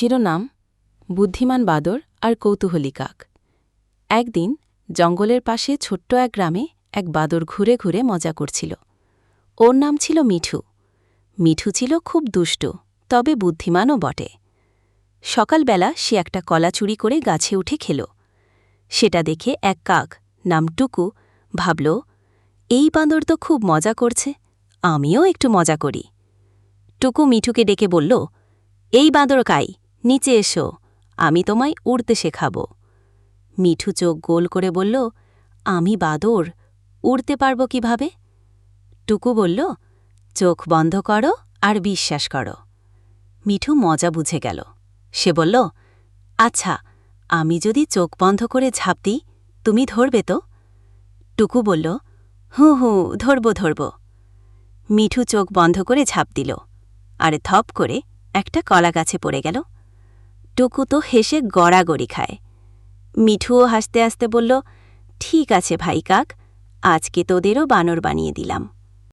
শিরোনাম বুদ্ধিমান বাদর আর কৌতূহলী কাক। একদিন জঙ্গলের পাশে ছোট্ট এক গ্রামে এক বাদর ঘুরে ঘুরে মজা করছিল। ওর নাম ছিল মিঠু। মিঠু ছিল খুব দুষ্ট, তবে বুদ্ধিমানও বটে। সকালবেলা সে একটা কলা চুরি করে গাছে উঠে খেল। সেটা দেখে এক কাক নাম টুকু ভাবল, এই বাঁদর তো খুব মজা করছে, আমিও একটু মজা করি। টুকু মিঠুকে ডেকে বলল, এই বাঁদর কাই, নিচে এসো, আমি তোমায় উড়তে শেখাব। মিঠু চোখ গোল করে বলল, আমি বাদর, উড়তে পারব কিভাবে? টুকু বলল, চোখ বন্ধ করো আর বিশ্বাস করো। মিঠু মজা বুঝে গেল। সে বলল, আচ্ছা, আমি যদি চোখ বন্ধ করে ঝাঁপ দিই, তুমি ধরবে তো? টুকু বলল, হুঁ হুঁ, ধরব। মিঠু চোখ বন্ধ করে ঝাঁপ দিল, আর থপ করে একটা কলা গাছে পড়ে গেল। টুকু তো হেসে গড়াগড়ি খায়। মিঠুও হাসতে হাসতে বলল, ঠিক আছে ভাই কাক, আজকে তোদেরও বানর বানিয়ে দিলাম।